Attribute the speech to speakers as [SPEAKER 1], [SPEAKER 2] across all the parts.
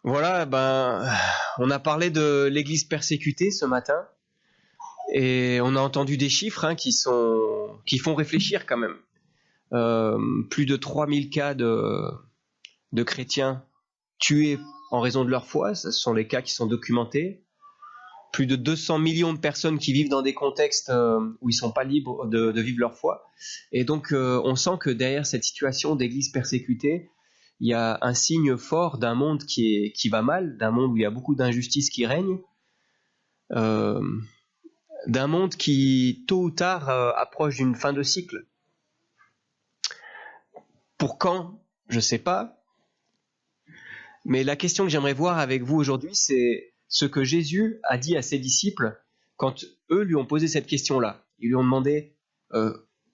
[SPEAKER 1] Voilà, on a parlé de l'Église persécutée ce matin et on a entendu des chiffres qui font réfléchir quand même. Plus de 3000 cas de chrétiens tués en raison de leur foi, ce sont les cas qui sont documentés. Plus de 200 millions de personnes qui vivent dans des contextes où ils ne sont pas libres de vivre leur foi. Et donc on sent que derrière cette situation d'Église persécutée, il y a un signe fort d'un monde qui va mal, d'un monde où il y a beaucoup d'injustices qui règnent, d'un monde qui, tôt ou tard, approche d'une fin de cycle. Pour quand ? Je ne sais pas. Mais la question que j'aimerais voir avec vous aujourd'hui, c'est ce que Jésus a dit à ses disciples quand eux lui ont posé cette question-là. Ils lui ont demandé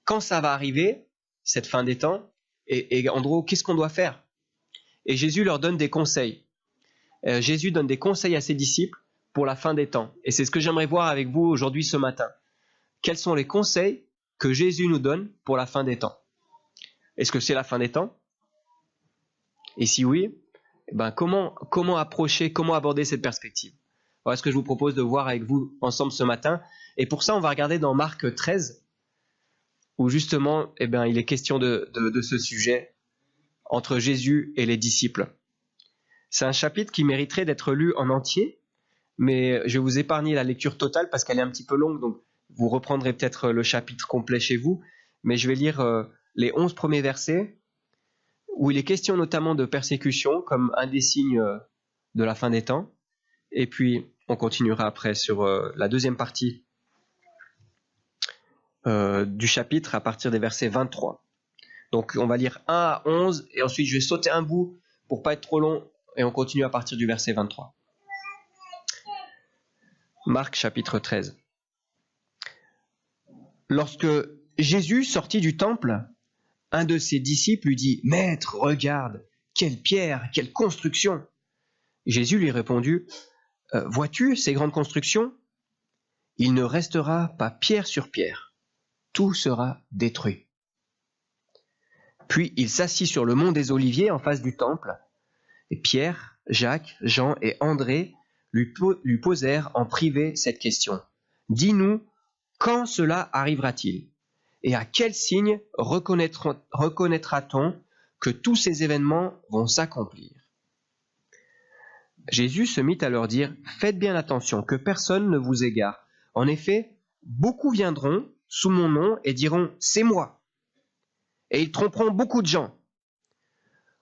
[SPEAKER 1] quand ça va arriver, cette fin des temps, et en gros, qu'est-ce qu'on doit faire ? Et Jésus leur donne des conseils. Jésus donne des conseils à ses disciples pour la fin des temps. Et c'est ce que j'aimerais voir avec vous aujourd'hui ce matin. Quels sont les conseils que Jésus nous donne pour la fin des temps ? Est-ce que c'est la fin des temps ? Et si oui, comment approcher, comment aborder cette perspective ? Voilà ce que je vous propose de voir avec vous ensemble ce matin. Et pour ça, on va regarder dans Marc 13, où justement, il est question de ce sujet entre Jésus et les disciples. C'est un chapitre qui mériterait d'être lu en entier, mais je vais vous épargner la lecture totale parce qu'elle est un petit peu longue, donc vous reprendrez peut-être le chapitre complet chez vous, mais je vais lire les 11 premiers versets, où il est question notamment de persécution comme un des signes de la fin des temps, et puis on continuera après sur la deuxième partie du chapitre à partir des versets 23. Donc on va lire 1 à 11 et ensuite je vais sauter un bout pour pas être trop long et on continue à partir du verset 23. Marc chapitre 13. Lorsque Jésus sortit du temple, un de ses disciples lui dit « Maître, regarde, quelle pierre, quelle construction !» Jésus lui répondit « Vois-tu ces grandes constructions ? Il ne restera pas pierre sur pierre, tout sera détruit. » Puis il s'assit sur le mont des Oliviers en face du temple, et Pierre, Jacques, Jean et André lui posèrent en privé cette question. « Dis-nous, quand cela arrivera-t-il ? Et à quel signe reconnaîtra-t-on que tous ces événements vont s'accomplir ?» Jésus se mit à leur dire « Faites bien attention, que personne ne vous égare. En effet, beaucoup viendront sous mon nom et diront « C'est moi !» Et ils tromperont beaucoup de gens.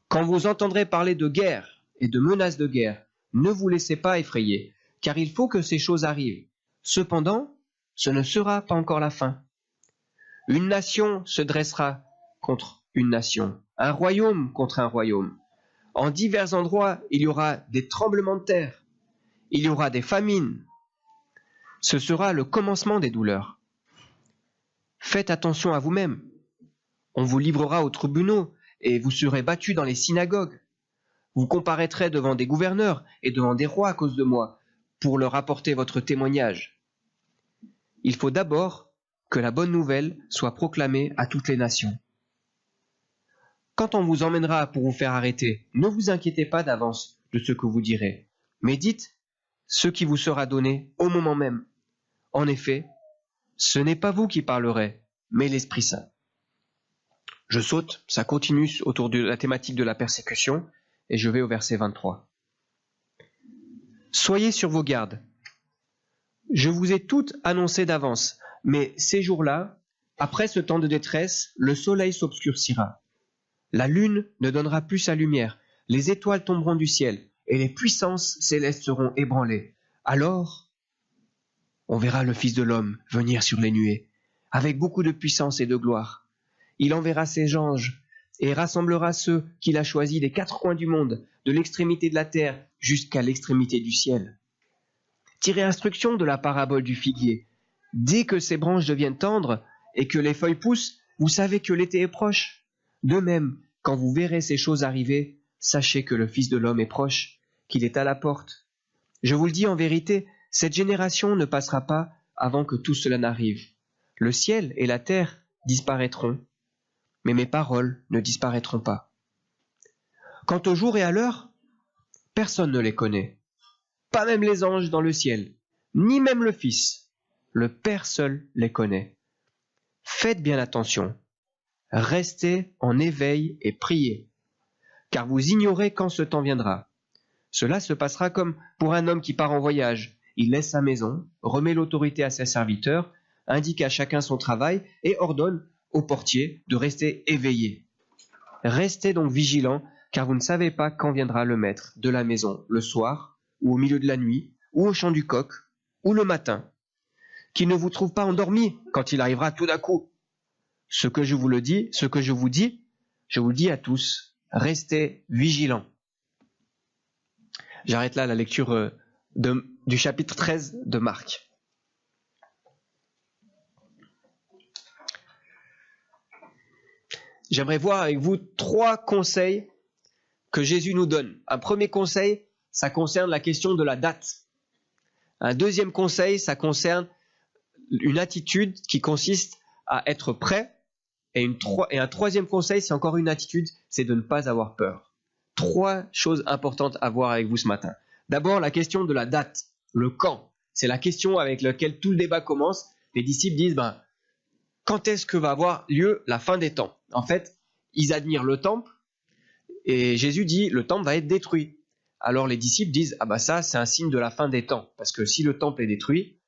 [SPEAKER 1] Quand vous entendrez parler de guerre et de menaces de guerre, ne vous laissez pas effrayer, car il faut que ces choses arrivent. Cependant, ce ne sera pas encore la fin. Une nation se dressera contre une nation, un royaume contre un royaume. En divers endroits, il y aura des tremblements de terre, il y aura des famines. Ce sera le commencement des douleurs. Faites attention à vous-même. On vous livrera aux tribunaux et vous serez battus dans les synagogues. Vous comparaîtrez devant des gouverneurs et devant des rois à cause de moi pour leur apporter votre témoignage. Il faut d'abord que la bonne nouvelle soit proclamée à toutes les nations. Quand on vous emmènera pour vous faire arrêter, ne vous inquiétez pas d'avance de ce que vous direz, mais dites ce qui vous sera donné au moment même. En effet, ce n'est pas vous qui parlerez, mais l'Esprit Saint. Je saute, ça continue autour de la thématique de la persécution, et je vais au verset 23. Soyez sur vos gardes. Je vous ai toutes annoncé d'avance, mais ces jours-là, après ce temps de détresse, le soleil s'obscurcira. La lune ne donnera plus sa lumière, les étoiles tomberont du ciel, et les puissances célestes seront ébranlées. Alors, on verra le Fils de l'homme venir sur les nuées, avec beaucoup de puissance et de gloire. Il enverra ses anges et rassemblera ceux qu'il a choisis des 4 coins du monde, de l'extrémité de la terre jusqu'à l'extrémité du ciel. Tirez instruction de la parabole du figuier. Dès que ses branches deviennent tendres et que les feuilles poussent, vous savez que l'été est proche. De même, quand vous verrez ces choses arriver, sachez que le Fils de l'homme est proche, qu'il est à la porte. Je vous le dis en vérité, cette génération ne passera pas avant que tout cela n'arrive. Le ciel et la terre disparaîtront, mais mes paroles ne disparaîtront pas. Quant au jour et à l'heure, Personne ne les connaît, pas même les anges dans le ciel, ni même le Fils. Le Père seul les connaît. Faites bien attention. Restez en éveil et priez, car vous ignorez quand ce temps viendra. Cela se passera comme pour un homme qui part en voyage. Il laisse sa maison, remet l'autorité à ses serviteurs, indique à chacun son travail et ordonne au portier de rester éveillé. Restez donc vigilants, car vous ne savez pas quand viendra le maître de la maison, le soir, ou au milieu de la nuit, ou au chant du coq, ou le matin, qu'il ne vous trouve pas endormi quand il arrivera tout d'un coup. Ce que je vous dis, je vous le dis à tous, restez vigilants. J'arrête là la lecture du chapitre 13 de Marc. J'aimerais voir avec vous 3 conseils que Jésus nous donne. Un premier conseil, ça concerne la question de la date. Un deuxième conseil, ça concerne une attitude qui consiste à être prêt. Et un troisième conseil, c'est encore une attitude, c'est de ne pas avoir peur. 3 choses importantes à voir avec vous ce matin. D'abord, la question de la date, le quand. C'est la question avec laquelle tout le débat commence. Les disciples disent, quand est-ce que va avoir lieu la fin des temps? En fait, ils admirent le temple et Jésus dit, le temple va être détruit. Alors les disciples disent, ça c'est un signe de la fin des temps. Parce que si le temple est détruit,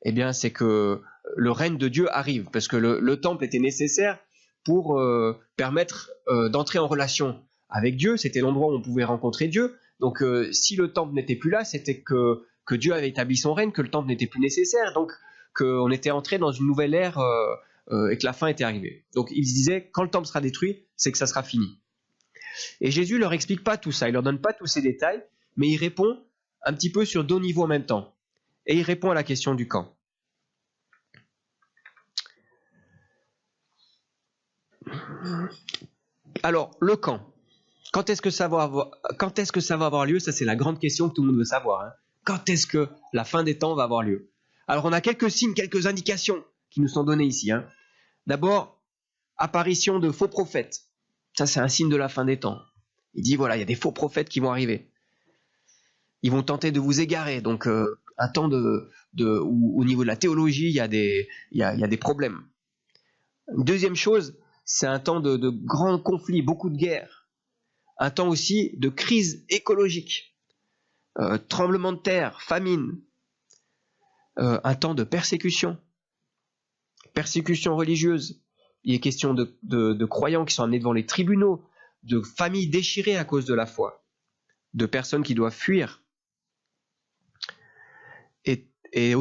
[SPEAKER 1] eh bien c'est que le règne de Dieu arrive. Parce que le temple était nécessaire pour permettre d'entrer en relation avec Dieu. C'était l'endroit où on pouvait rencontrer Dieu. Donc si le temple n'était plus là, c'était que Dieu avait établi son règne, que le temple n'était plus nécessaire. Donc qu'on était entré dans une nouvelle ère et que la fin était arrivée. Donc ils disaient, quand le temple sera détruit, c'est que ça sera fini. Et Jésus leur explique pas tout ça, il leur donne pas tous ces détails, mais il répond un petit peu sur 2 niveaux en même temps. Et il répond à la question du quand. Alors, le quand. Quand est-ce que ça va avoir lieu? Ça, c'est la grande question que tout le monde veut savoir. Quand est-ce que la fin des temps va avoir lieu? Alors, on a quelques signes, quelques indications qui nous sont données ici. D'abord, apparition de faux prophètes. Ça, c'est un signe de la fin des temps. Il dit, voilà, il y a des faux prophètes qui vont arriver. Ils vont tenter de vous égarer. Donc, un temps où au niveau de la théologie, il y a des problèmes. Deuxième chose, c'est un temps de grands conflits, beaucoup de guerres. Un temps aussi de crise écologique. Tremblement de terre, famine. Un temps de persécution. Persécution religieuse. Il est question de croyants qui sont amenés devant les tribunaux, de familles déchirées à cause de la foi, de personnes qui doivent fuir. Et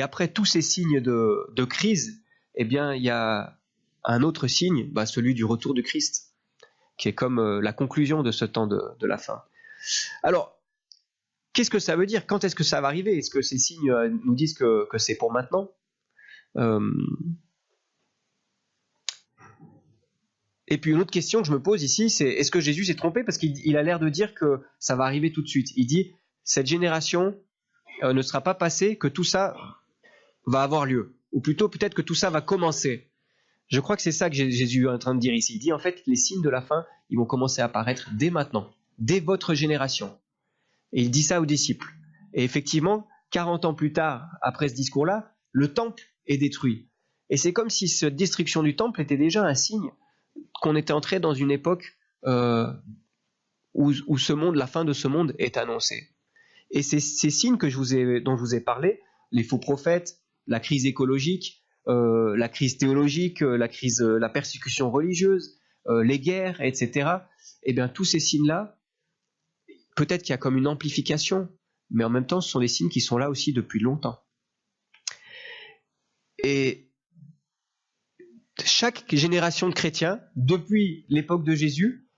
[SPEAKER 1] après tous ces signes de crise, eh bien, il y a un autre signe, celui du retour du Christ, qui est comme la conclusion de ce temps de la fin. Alors, qu'est-ce que ça veut dire? Quand est-ce que ça va arriver? Est-ce que ces signes nous disent que c'est pour maintenant? Et puis une autre question que je me pose ici, c'est est-ce que Jésus s'est trompé? Parce qu'il a l'air de dire que ça va arriver tout de suite. Il dit, cette génération ne sera pas passée, que tout ça va avoir lieu. Ou plutôt, peut-être que tout ça va commencer. Je crois que c'est ça que Jésus est en train de dire ici. Il dit, en fait, les signes de la fin, ils vont commencer à apparaître dès maintenant, dès votre génération. Et il dit ça aux disciples. Et effectivement, 40 ans plus tard, après ce discours-là, le temple est détruit. Et c'est comme si cette destruction du temple était déjà un signe qu'on était entré dans une époque où ce monde, la fin de ce monde est annoncée. Et ces signes dont je vous ai parlé, les faux prophètes, la crise écologique, la crise théologique, la persécution religieuse, les guerres, etc. Eh bien, tous ces signes-là, peut-être qu'il y a comme une amplification, mais en même temps, ce sont des signes qui sont là aussi depuis longtemps. Et chaque génération de chrétiens, depuis l'époque de Jésus,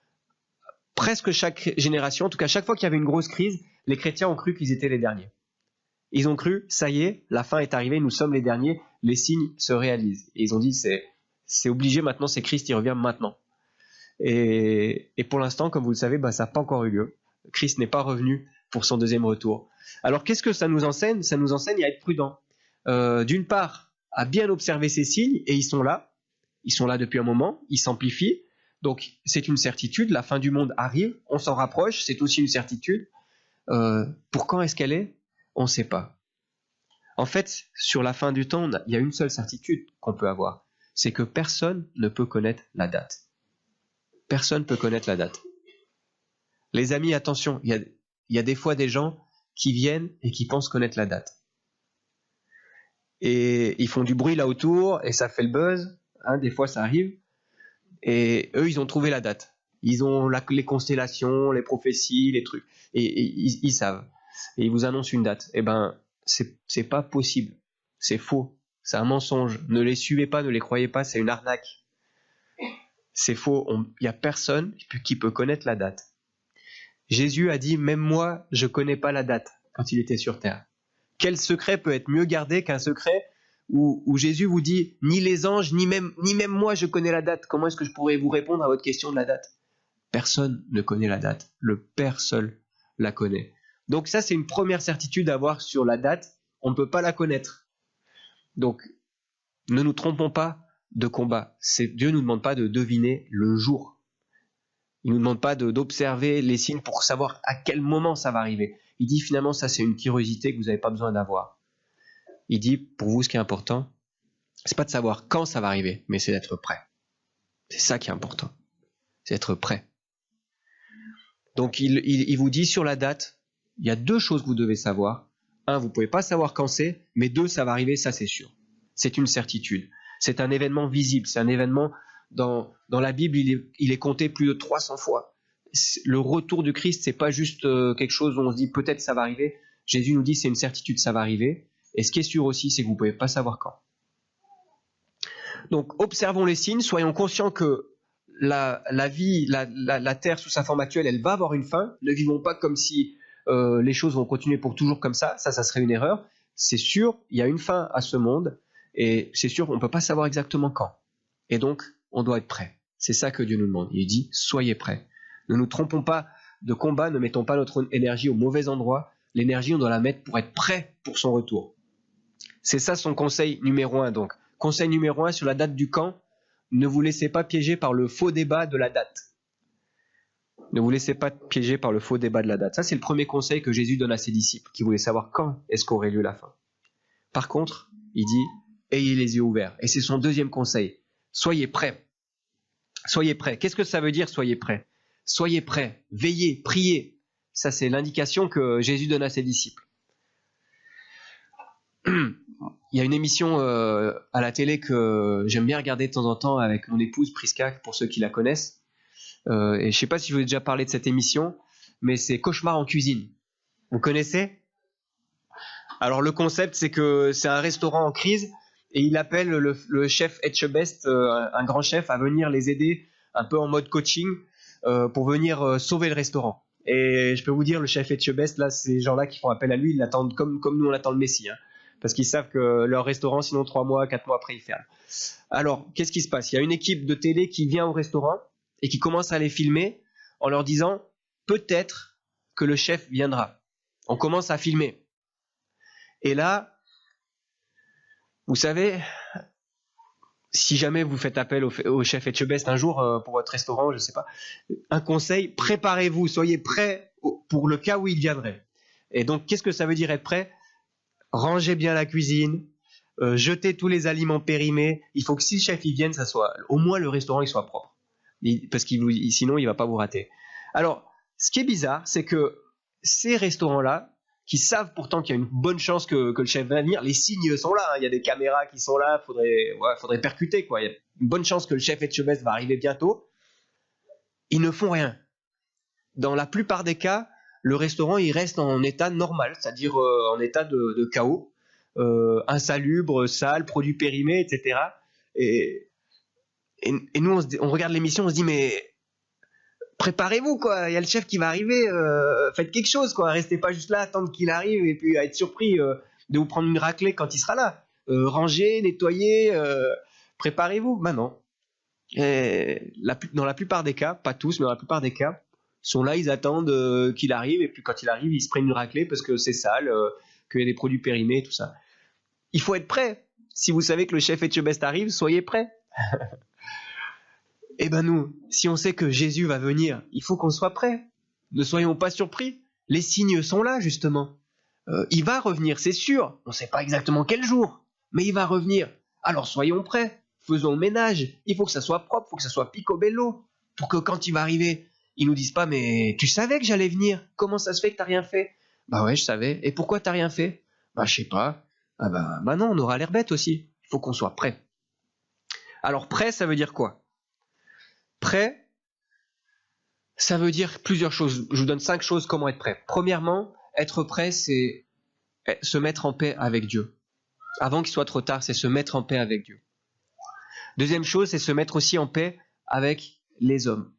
[SPEAKER 1] presque chaque génération, en tout cas chaque fois qu'il y avait une grosse crise, les chrétiens ont cru qu'ils étaient les derniers. Ils ont cru, ça y est, la fin est arrivée, nous sommes les derniers, les signes se réalisent. Et ils ont dit, c'est obligé maintenant, c'est Christ, il revient maintenant. Et pour l'instant, comme vous le savez, ça n'a pas encore eu lieu. Christ n'est pas revenu pour son deuxième retour. Alors qu'est-ce que ça nous enseigne? Ça nous enseigne à être prudent. D'une part, à bien observer ces signes, et ils sont là depuis un moment, ils s'amplifient. Donc c'est une certitude, la fin du monde arrive, on s'en rapproche, c'est aussi une certitude. Pour quand est-ce qu'elle est? On ne sait pas. En fait, sur la fin du temps, il y a une seule certitude qu'on peut avoir, c'est que personne ne peut connaître la date. Personne ne peut connaître la date. Les amis, attention, il y a des fois des gens qui viennent et qui pensent connaître la date. Et ils font du bruit là autour et ça fait le buzz, hein, des fois ça arrive. Et eux, ils ont trouvé la date. Ils ont les constellations, les prophéties, les trucs. Et ils savent. Et ils vous annoncent une date. Eh ben, c'est pas possible. C'est faux. C'est un mensonge. Ne les suivez pas, ne les croyez pas. C'est une arnaque. C'est faux. Il y a personne qui peut connaître la date. Jésus a dit, même moi, je connais pas la date quand il était sur terre. Quel secret peut être mieux gardé qu'un secret où Jésus vous dit, ni les anges, ni même moi, je connais la date. Comment est-ce que je pourrais vous répondre à votre question de la date? Personne ne connaît la date. Le Père seul la connaît. Donc ça, c'est une première certitude à avoir sur la date. On ne peut pas la connaître. Donc, ne nous trompons pas de combat. Dieu ne nous demande pas de deviner le jour. Il ne nous demande pas d'observer les signes pour savoir à quel moment ça va arriver. Il dit finalement, ça c'est une curiosité que vous n'avez pas besoin d'avoir. Il dit, pour vous, ce qui est important, c'est pas de savoir quand ça va arriver, mais c'est d'être prêt. C'est ça qui est important. C'est d'être prêt. Donc il vous dit sur la date, il y a 2 choses que vous devez savoir. 1, vous ne pouvez pas savoir quand c'est, mais 2, ça va arriver, ça c'est sûr. C'est une certitude. C'est un événement visible, c'est un événement dans la Bible, il est compté plus de 300 fois. Le retour du Christ, c'est pas juste quelque chose où on se dit peut-être ça va arriver. Jésus nous dit c'est une certitude, ça va arriver. Et ce qui est sûr aussi, c'est que vous ne pouvez pas savoir quand. Donc observons les signes, soyons conscients que la vie, la terre sous sa forme actuelle, elle va avoir une fin. Ne vivons pas comme si les choses vont continuer pour toujours comme ça. Ça serait une erreur. C'est sûr, il y a une fin à ce monde. Et c'est sûr, on ne peut pas savoir exactement quand. Et donc, on doit être prêt. C'est ça que Dieu nous demande. Il dit, soyez prêts. Ne nous trompons pas de combat, ne mettons pas notre énergie au mauvais endroit. L'énergie, on doit la mettre pour être prêt pour son retour. C'est ça son conseil numéro 1. Donc, conseil numéro 1 sur la date du camp, ne vous laissez pas piéger par le faux débat de la date. Ne vous laissez pas piéger par le faux débat de la date. Ça, c'est le premier conseil que Jésus donne à ses disciples, qui voulaient savoir quand est-ce qu'aurait lieu la fin. Par contre, il dit, ayez les yeux ouverts. Et c'est son deuxième conseil. Soyez prêts. Soyez prêts. Qu'est-ce que ça veut dire, soyez prêts? Soyez prêts. Veillez, priez. Ça, c'est l'indication que Jésus donne à ses disciples. Il y a une émission à la télé que j'aime bien regarder de temps en temps avec mon épouse Priska, pour ceux qui la connaissent. Et je ne sais pas si je vous ai déjà parlé de cette émission, mais c'est Cauchemar en cuisine. Vous connaissez? Alors le concept, c'est que c'est un restaurant en crise et il appelle le chef Etchebest, un grand chef, à venir les aider un peu en mode coaching pour venir sauver le restaurant. Et je peux vous dire, le chef Etchebest, là, ces gens-là qui font appel à lui, ils l'attendent comme nous on attend le Messie, hein, parce qu'ils savent que leur restaurant, sinon 3 mois, 4 mois après, il ferme. Alors, qu'est-ce qui se passe? Il y a une équipe de télé qui vient au restaurant et qui commence à les filmer en leur disant peut-être que le chef viendra. On commence à filmer. Et là, vous savez, si jamais vous faites appel au chef Etchebest un jour pour votre restaurant, je ne sais pas, un conseil, préparez-vous, soyez prêts pour le cas où il viendrait. Et donc, qu'est-ce que ça veut dire être prêt? Rangez bien la cuisine, jetez tous les aliments périmés. Il faut que si le chef il vienne, ça soit au moins le restaurant il soit propre. Parce qu'il sinon il va pas vous rater. Alors, ce qui est bizarre, c'est que ces restaurants-là, qui savent pourtant qu'il y a une bonne chance que le chef va venir, les signes sont là, hein, il y a des caméras qui sont là, faudrait percuter, quoi. Il y a une bonne chance que le chef Etchebest va arriver bientôt. Ils ne font rien. Dans la plupart des cas, le restaurant il reste en état normal, c'est-à-dire en état de chaos, insalubre, sale, produits périmés, etc. Et nous, on regarde l'émission, on se dit, mais préparez-vous, quoi. Il y a le chef qui va arriver, faites quelque chose, quoi. Restez pas juste là, attendre qu'il arrive et puis à être surpris de vous prendre une raclée quand il sera là. Rangez, nettoyez, préparez-vous. Ben non. Dans la plupart des cas, pas tous, mais dans la plupart des cas, sont là, ils attendent qu'il arrive et puis quand il arrive, ils se prennent une raclée parce que c'est sale, qu'il y a des produits périmés, tout ça. Il faut être prêt. Si vous savez que le chef Etchebest arrive, soyez prêt. Eh ben nous, si on sait que Jésus va venir, il faut qu'on soit prêt. Ne soyons pas surpris. Les signes sont là, justement. Il va revenir, c'est sûr. On ne sait pas exactement quel jour, mais il va revenir. Alors soyons prêts. Faisons le ménage. Il faut que ça soit propre, il faut que ça soit picobello. Pour que quand il va arriver, ils nous disent pas, mais tu savais que j'allais venir. Comment ça se fait que t'as rien fait? Bah ouais, je savais. Et pourquoi t'as rien fait? Bah je sais pas. Ah bah non, on aura l'air bête aussi. Il faut qu'on soit prêt. Alors prêt, ça veut dire quoi? Prêt, ça veut dire plusieurs choses. Je vous donne 5 choses comment être prêt. Premièrement, être prêt, c'est se mettre en paix avec Dieu. Avant qu'il soit trop tard, c'est se mettre en paix avec Dieu. Deuxième chose, c'est se mettre aussi en paix avec les hommes.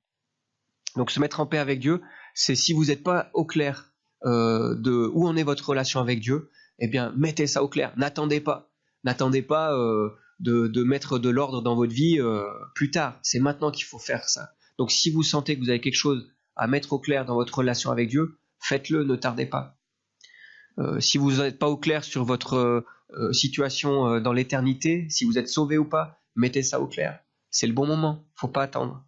[SPEAKER 1] Donc se mettre en paix avec Dieu, c'est si vous n'êtes pas au clair de où en est votre relation avec Dieu, eh bien mettez ça au clair. N'attendez pas de mettre de l'ordre dans votre vie plus tard. C'est maintenant qu'il faut faire ça. Donc si vous sentez que vous avez quelque chose à mettre au clair dans votre relation avec Dieu, faites-le, ne tardez pas. Si vous n'êtes pas au clair sur votre situation dans l'éternité, si vous êtes sauvé ou pas, mettez ça au clair. C'est le bon moment, faut pas attendre.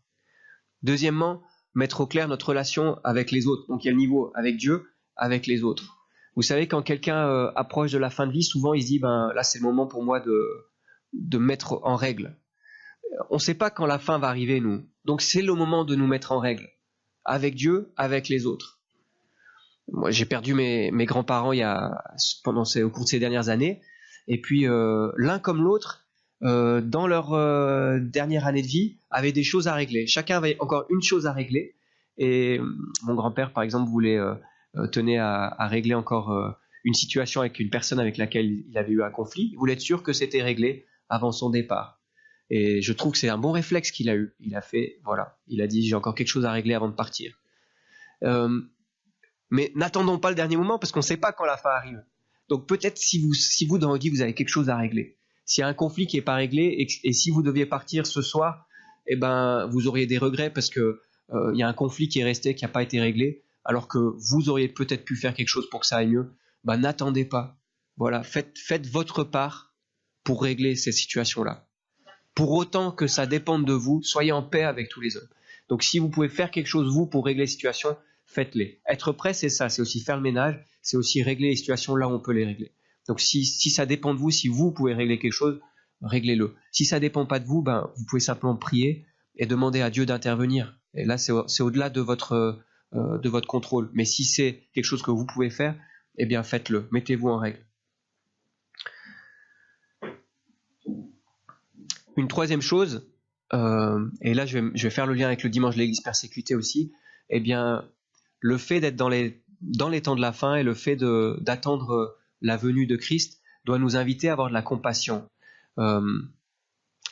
[SPEAKER 1] Deuxièmement, mettre au clair notre relation avec les autres. Donc il y a le niveau avec Dieu, avec les autres. Vous savez, quand quelqu'un approche de la fin de vie, souvent il se dit, ben là c'est le moment pour moi de mettre en règle. On ne sait pas quand la fin va arriver, nous. Donc c'est le moment de nous mettre en règle. Avec Dieu, avec les autres. Moi, j'ai perdu mes grands-parents au cours de ces dernières années. Et puis, l'un comme l'autre, dans leur dernière année de vie, avaient des choses à régler. Chacun avait encore une chose à régler. Et mon grand-père, par exemple, tenait à régler encore une situation avec une personne avec laquelle il avait eu un conflit. Il voulait être sûr que c'était réglé avant son départ. Et je trouve que c'est un bon réflexe qu'il a eu. Il a dit j'ai encore quelque chose à régler avant de partir. Mais n'attendons pas le dernier moment parce qu'on ne sait pas quand la fin arrive. Donc peut-être si vous dans votre vie vous avez quelque chose à régler, s'il y a un conflit qui n'est pas réglé et si vous deviez partir ce soir, eh ben vous auriez des regrets parce que il y a un conflit qui est resté, qui n'a pas été réglé, alors que vous auriez peut-être pu faire quelque chose pour que ça aille mieux. Ben n'attendez pas. Voilà, faites votre part pour régler ces situations-là. Pour autant que ça dépende de vous, soyez en paix avec tous les hommes. Donc si vous pouvez faire quelque chose, vous, pour régler les situations, faites-les. Être prêt, c'est ça, c'est aussi faire le ménage, c'est aussi régler les situations là où on peut les régler. Donc si ça dépend de vous, si vous pouvez régler quelque chose, réglez-le. Si ça dépend pas de vous, ben, vous pouvez simplement prier et demander à Dieu d'intervenir. Et là, c'est au-delà de votre contrôle. Mais si c'est quelque chose que vous pouvez faire, eh bien faites-le, mettez-vous en règle. Une troisième chose, et là je vais faire le lien avec le dimanche de l'Église persécutée aussi, eh bien le fait d'être dans les temps de la fin et le fait d'attendre la venue de Christ doit nous inviter à avoir de la compassion.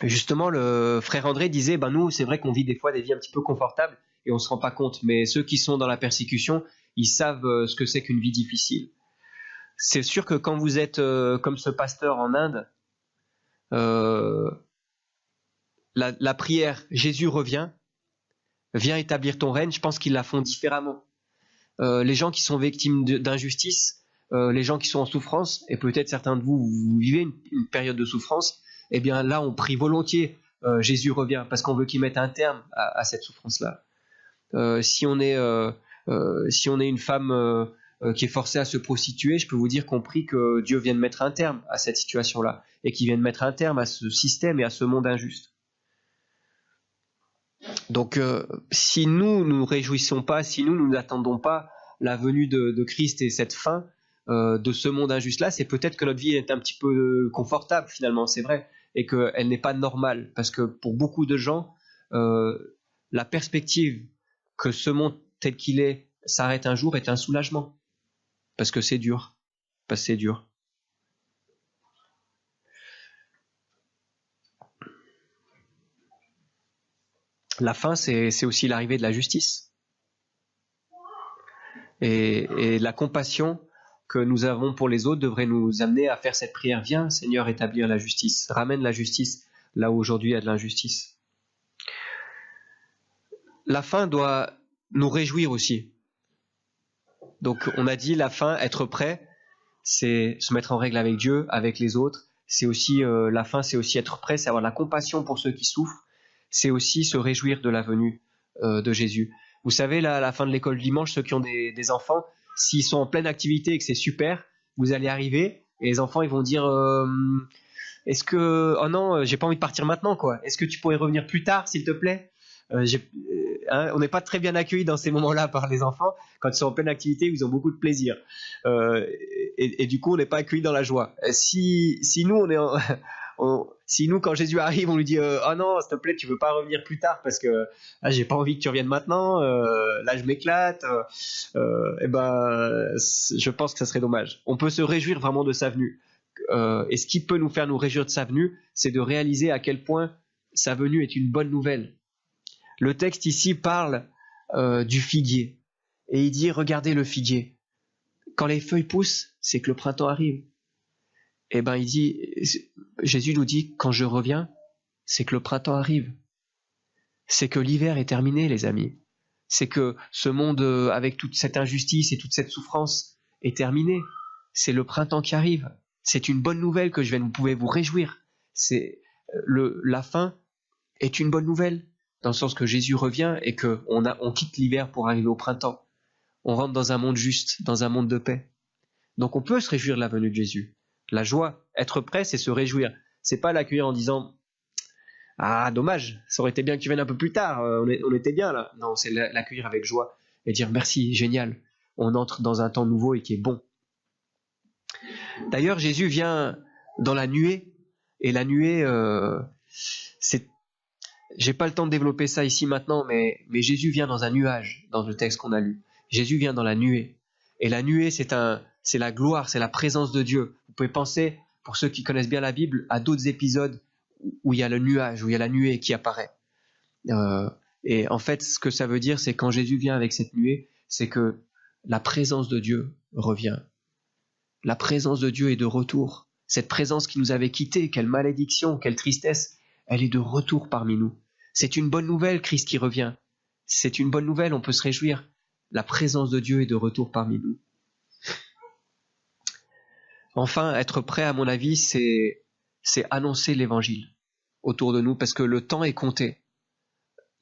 [SPEAKER 1] Justement, le frère André disait, ben nous c'est vrai qu'on vit des fois des vies un petit peu confortables et on ne se rend pas compte, mais ceux qui sont dans la persécution, ils savent ce que c'est qu'une vie difficile. C'est sûr que quand vous êtes comme ce pasteur en Inde, la prière « Jésus revient, viens établir ton règne », je pense qu'ils la font différemment. Les gens qui sont victimes d'injustice, les gens qui sont en souffrance, et peut-être certains de vous vivez une période de souffrance, eh bien là on prie volontiers « Jésus revient » parce qu'on veut qu'il mette un terme à cette souffrance-là. Si on est une femme qui est forcée à se prostituer, je peux vous dire qu'on prie que Dieu vienne mettre un terme à cette situation-là et qu'il vienne mettre un terme à ce système et à ce monde injuste. Donc si nous nous réjouissons pas, si nous n'attendons pas la venue de Christ et cette fin de ce monde injuste là, c'est peut-être que notre vie est un petit peu confortable finalement, c'est vrai, et qu'elle n'est pas normale, parce que pour beaucoup de gens la perspective que ce monde tel qu'il est s'arrête un jour est un soulagement, parce que c'est dur, La fin, c'est aussi l'arrivée de la justice. Et la compassion que nous avons pour les autres devrait nous amener à faire cette prière. Viens, Seigneur, établir la justice. Ramène la justice là où aujourd'hui il y a de l'injustice. La fin doit nous réjouir aussi. Donc on a dit la fin, être prêt, c'est se mettre en règle avec Dieu, avec les autres. C'est aussi la fin, c'est aussi être prêt, c'est avoir la compassion pour ceux qui souffrent. c'est aussi se réjouir de la venue de Jésus. Vous savez, là, à la fin de l'école dimanche, ceux qui ont des enfants, s'ils sont en pleine activité et que c'est super, vous allez arriver et les enfants ils vont dire est-ce que oh non, j'ai pas envie de partir maintenant quoi. Est-ce que tu pourrais revenir plus tard s'il te plaît? On n'est pas très bien accueillis dans ces moments-là par les enfants. Quand ils sont en pleine activité, ils ont beaucoup de plaisir. Et du coup, on n'est pas accueillis dans la joie. Si nous, si nous, quand Jésus arrive, on lui dit oh non, s'il te plaît, tu veux pas revenir plus tard parce que j'ai pas envie que tu reviennes maintenant. Là, je m'éclate. Je pense que ça serait dommage. On peut se réjouir vraiment de sa venue. Et ce qui peut nous faire nous réjouir de sa venue, c'est de réaliser à quel point sa venue est une bonne nouvelle. Le texte ici parle du figuier. Et il dit, regardez le figuier. Quand les feuilles poussent, c'est que le printemps arrive. Et ben, Jésus nous dit, quand je reviens, c'est que le printemps arrive. C'est que l'hiver est terminé, les amis. C'est que ce monde, avec toute cette injustice et toute cette souffrance, est terminé. C'est le printemps qui arrive. C'est une bonne nouvelle que vous pouvez vous réjouir. La fin est une bonne nouvelle. Dans le sens que Jésus revient et qu'on quitte l'hiver pour arriver au printemps. On rentre dans un monde juste, dans un monde de paix. Donc on peut se réjouir de la venue de Jésus. La joie, être prêt, c'est se réjouir. C'est pas l'accueillir en disant « Ah, dommage, ça aurait été bien que tu viennes un peu plus tard, on était bien là. » Non, c'est l'accueillir avec joie et dire « Merci, génial, on entre dans un temps nouveau et qui est bon. » D'ailleurs, Jésus vient dans la nuée, et la nuée, j'ai pas le temps de développer ça ici maintenant, mais Jésus vient dans un nuage, dans le texte qu'on a lu. Jésus vient dans la nuée. Et la nuée, c'est la gloire, c'est la présence de Dieu. Vous pouvez penser, pour ceux qui connaissent bien la Bible, à d'autres épisodes où il y a le nuage, où il y a la nuée qui apparaît. Et en fait, ce que ça veut dire, c'est quand Jésus vient avec cette nuée, c'est que la présence de Dieu revient. La présence de Dieu est de retour. Cette présence qui nous avait quittés, quelle malédiction, quelle tristesse, elle est de retour parmi nous. C'est une bonne nouvelle, Christ qui revient. C'est une bonne nouvelle, on peut se réjouir. La présence de Dieu est de retour parmi nous. Enfin, être prêt, à mon avis, c'est annoncer l'évangile autour de nous, parce que le temps est compté.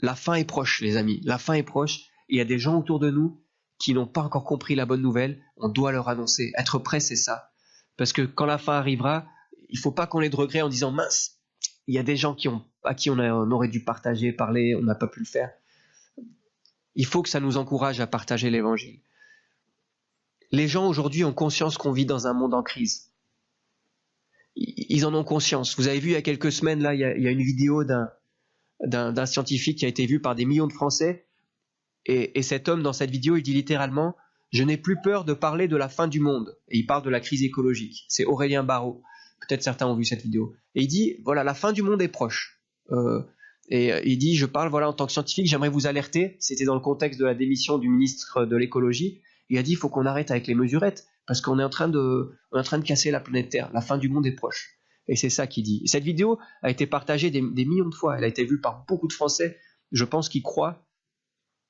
[SPEAKER 1] La fin est proche, les amis. La fin est proche. Et il y a des gens autour de nous qui n'ont pas encore compris la bonne nouvelle. On doit leur annoncer. Être prêt, c'est ça. Parce que quand la fin arrivera, il ne faut pas qu'on ait de regrets en disant « mince ». Il y a des gens à qui on aurait dû partager, parler, on n'a pas pu le faire. Il faut que ça nous encourage à partager l'évangile. Les gens aujourd'hui ont conscience qu'on vit dans un monde en crise. Ils en ont conscience. Vous avez vu il y a quelques semaines, là, il y a une vidéo d'un scientifique qui a été vue par des millions de Français. Et cet homme, dans cette vidéo, il dit littéralement « Je n'ai plus peur de parler de la fin du monde ». Et il parle de la crise écologique. C'est Aurélien Barraud. Peut-être certains ont vu cette vidéo. Et il dit, voilà, la fin du monde est proche. Il dit, je parle en tant que scientifique, j'aimerais vous alerter. C'était dans le contexte de la démission du ministre de l'écologie. Il a dit, il faut qu'on arrête avec les mesurettes, parce qu'on est en train de casser la planète Terre. La fin du monde est proche. Et c'est ça qu'il dit. Et cette vidéo a été partagée des millions de fois. Elle a été vue par beaucoup de Français. Je pense qu'ils croient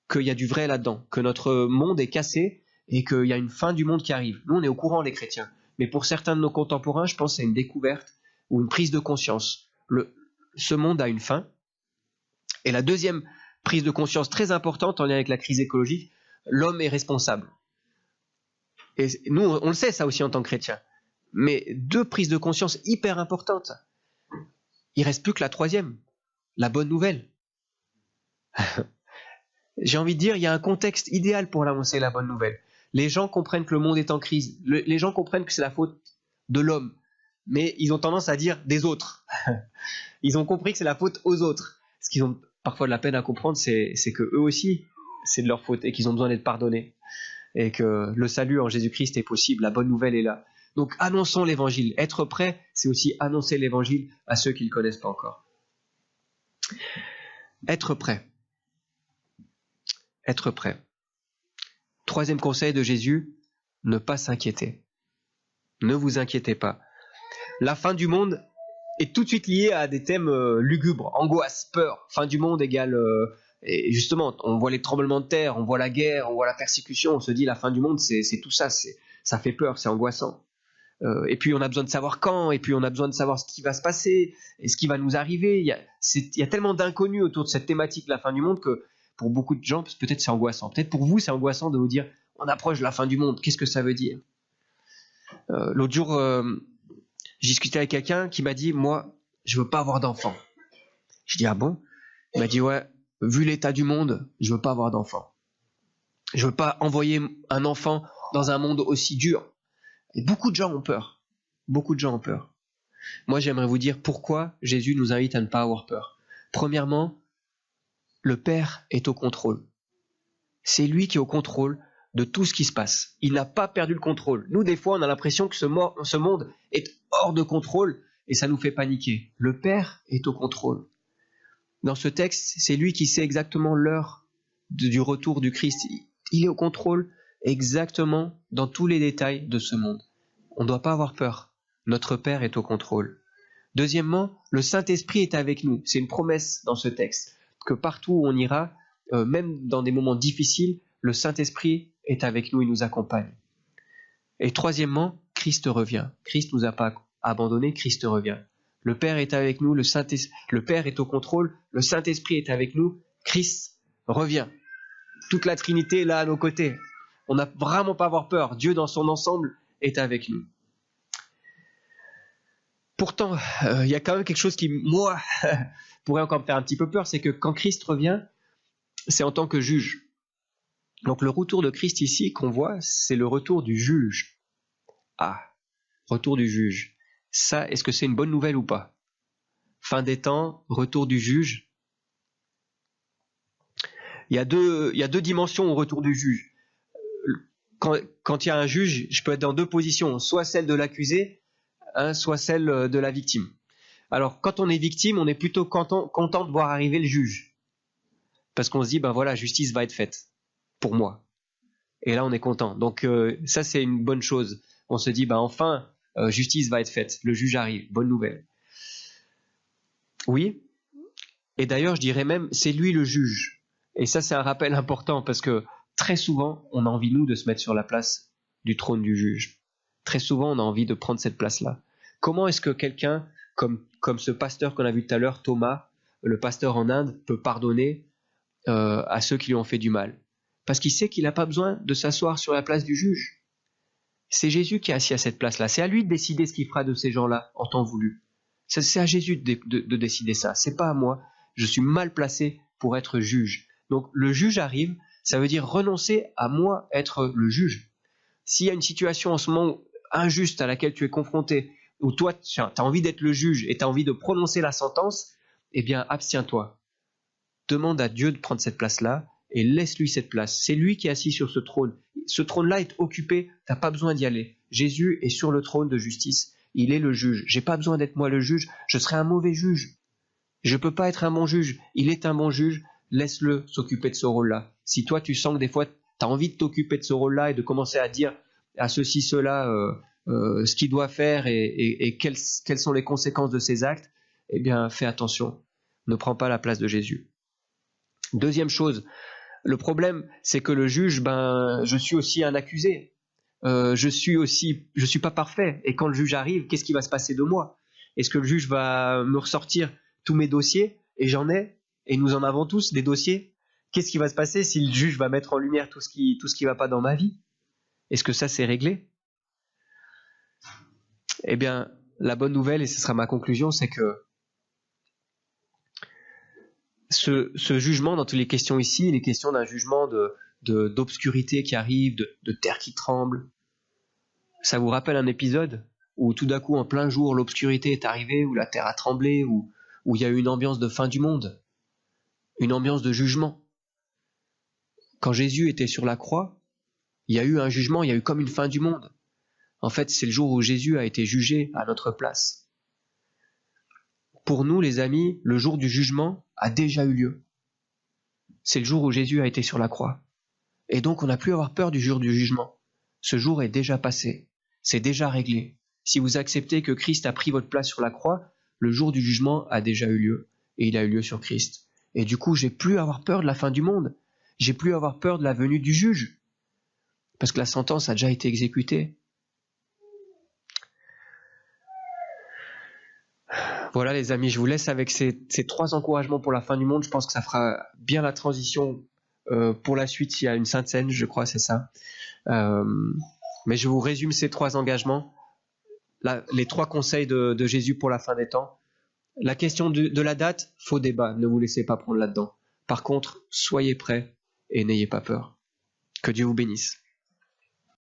[SPEAKER 1] qu'il y a du vrai là-dedans, que notre monde est cassé et qu'il y a une fin du monde qui arrive. Nous, on est au courant, les chrétiens. Mais pour certains de nos contemporains, je pense que c'est une découverte ou une prise de conscience. Ce monde a une fin. Et la deuxième prise de conscience très importante en lien avec la crise écologique, l'homme est responsable. Et nous, on le sait ça aussi en tant que chrétiens. Mais deux prises de conscience hyper importantes. Il ne reste plus que la troisième, la bonne nouvelle. J'ai envie de dire, il y a un contexte idéal pour annoncer la bonne nouvelle. Les gens comprennent que le monde est en crise. Les gens comprennent que c'est la faute de l'homme. Mais ils ont tendance à dire des autres. Ils ont compris que c'est la faute aux autres. Ce qu'ils ont parfois de la peine à comprendre, c'est que eux aussi, c'est de leur faute et qu'ils ont besoin d'être pardonnés. Et que le salut en Jésus-Christ est possible, la bonne nouvelle est là. Donc annonçons l'évangile. Être prêt, c'est aussi annoncer l'évangile à ceux qui ne le connaissent pas encore. Être prêt. Être prêt. Troisième conseil de Jésus, ne pas s'inquiéter. Ne vous inquiétez pas. La fin du monde est tout de suite liée à des thèmes lugubres, angoisse, peur. Fin du monde égale... et justement, on voit les tremblements de terre, on voit la guerre, on voit la persécution, on se dit la fin du monde, c'est tout ça, ça fait peur, c'est angoissant. Et puis on a besoin de savoir quand, et puis on a besoin de savoir ce qui va se passer, et ce qui va nous arriver. Il y a tellement d'inconnus autour de cette thématique de la fin du monde que pour beaucoup de gens, peut-être c'est angoissant. Peut-être pour vous, c'est angoissant de vous dire, on approche de la fin du monde, qu'est-ce que ça veut dire? L'autre jour, j'ai discuté avec quelqu'un qui m'a dit, moi, je veux pas avoir d'enfant. Je dis, ah bon? Il m'a dit, ouais, vu l'état du monde, je veux pas avoir d'enfant. Je veux pas envoyer un enfant dans un monde aussi dur. Et beaucoup de gens ont peur. Beaucoup de gens ont peur. Moi, j'aimerais vous dire pourquoi Jésus nous invite à ne pas avoir peur. Premièrement, le Père est au contrôle. C'est lui qui est au contrôle de tout ce qui se passe. Il n'a pas perdu le contrôle. Nous, des fois, on a l'impression que ce monde est hors de contrôle et ça nous fait paniquer. Le Père est au contrôle. Dans ce texte, c'est lui qui sait exactement l'heure du retour du Christ. Il est au contrôle exactement dans tous les détails de ce monde. On ne doit pas avoir peur. Notre Père est au contrôle. Deuxièmement, le Saint-Esprit est avec nous. C'est une promesse dans ce texte, que partout où on ira, même dans des moments difficiles, le Saint-Esprit est avec nous et nous accompagne. Et troisièmement, Christ revient. Christ ne nous a pas abandonnés, Christ revient. Le Père est avec nous, le Père est au contrôle, le Saint-Esprit est avec nous, Christ revient. Toute la Trinité est là à nos côtés. On n'a vraiment pas à avoir peur. Dieu dans son ensemble est avec nous. Pourtant, il y a quand même quelque chose qui, moi, pourrait encore me faire un petit peu peur, c'est que quand Christ revient, c'est en tant que juge. Donc le retour de Christ ici qu'on voit, c'est le retour du juge. Ah, retour du juge. Ça, est-ce que c'est une bonne nouvelle ou pas? Fin des temps, retour du juge. Il y a deux dimensions au retour du juge. Quand il y a un juge, je peux être dans deux positions, soit celle de l'accusé, soit celle de la victime. Alors, quand on est victime, on est plutôt content de voir arriver le juge. Parce qu'on se dit, ben voilà, justice va être faite pour moi. Et là, on est content. Donc, ça, c'est une bonne chose. On se dit, ben enfin, justice va être faite. Le juge arrive. Bonne nouvelle. Oui. Et d'ailleurs, je dirais même, c'est lui le juge. Et ça, c'est un rappel important parce que très souvent, on a envie, nous, de se mettre sur la place du trône du juge. Très souvent, on a envie de prendre cette place-là. Comment est-ce que quelqu'un, comme ce pasteur qu'on a vu tout à l'heure, Thomas, le pasteur en Inde, peut pardonner à ceux qui lui ont fait du mal? Parce qu'il sait qu'il n'a pas besoin de s'asseoir sur la place du juge. C'est Jésus qui est assis à cette place-là. C'est à lui de décider ce qu'il fera de ces gens-là en temps voulu. C'est à Jésus de décider ça. C'est pas à moi. Je suis mal placé pour être juge. Donc le juge arrive, ça veut dire renoncer à moi être le juge. S'il y a une situation en ce moment injuste à laquelle tu es confronté, où toi tu as envie d'être le juge et tu as envie de prononcer la sentence, eh bien abstiens-toi. Demande à Dieu de prendre cette place-là et laisse-lui cette place. C'est lui qui est assis sur ce trône. Ce trône-là est occupé, tu n'as pas besoin d'y aller. Jésus est sur le trône de justice. Il est le juge. J'ai pas besoin d'être moi le juge. Je serais un mauvais juge. Je peux pas être un bon juge. Il est un bon juge. Laisse-le s'occuper de ce rôle-là. Si toi, tu sens que des fois, tu as envie de t'occuper de ce rôle-là et de commencer à dire à ceci, cela, ce qu'il doit faire et quelles sont les conséquences de ses actes, eh bien, fais attention. Ne prends pas la place de Jésus. Deuxième chose, le problème, c'est que le juge, je suis aussi un accusé. Je suis pas parfait. Et quand le juge arrive, qu'est-ce qui va se passer de moi? Est-ce que le juge va me ressortir tous mes dossiers? Et j'en ai, et nous en avons tous des dossiers. Qu'est-ce qui va se passer si le juge va mettre en lumière tout ce qui va pas dans ma vie? Est-ce que ça, c'est réglé? Eh bien, la bonne nouvelle, et ce sera ma conclusion, c'est que ce jugement, dans toutes les questions ici, les questions d'un jugement d'obscurité qui arrive, de terre qui tremble, ça vous rappelle un épisode où tout d'un coup, en plein jour, l'obscurité est arrivée, où la terre a tremblé, où il y a eu une ambiance de fin du monde, une ambiance de jugement. Quand Jésus était sur la croix, il y a eu un jugement, il y a eu comme une fin du monde. En fait, c'est le jour où Jésus a été jugé à notre place. Pour nous, les amis, le jour du jugement a déjà eu lieu. C'est le jour où Jésus a été sur la croix. Et donc, on n'a plus à avoir peur du jour du jugement. Ce jour est déjà passé. C'est déjà réglé. Si vous acceptez que Christ a pris votre place sur la croix, le jour du jugement a déjà eu lieu. Et il a eu lieu sur Christ. Et du coup, j'ai plus à avoir peur de la fin du monde. J'ai plus à avoir peur de la venue du juge. Parce que la sentence a déjà été exécutée. Voilà les amis, je vous laisse avec ces 3 encouragements pour la fin du monde. Je pense que ça fera bien la transition pour la suite. Il y a une Sainte Seine, je crois, c'est ça. Mais je vous résume ces 3 engagements, les 3 conseils de Jésus pour la fin des temps. La question de la date, faux débat, ne vous laissez pas prendre là-dedans. Par contre, soyez prêts et n'ayez pas peur. Que Dieu vous bénisse.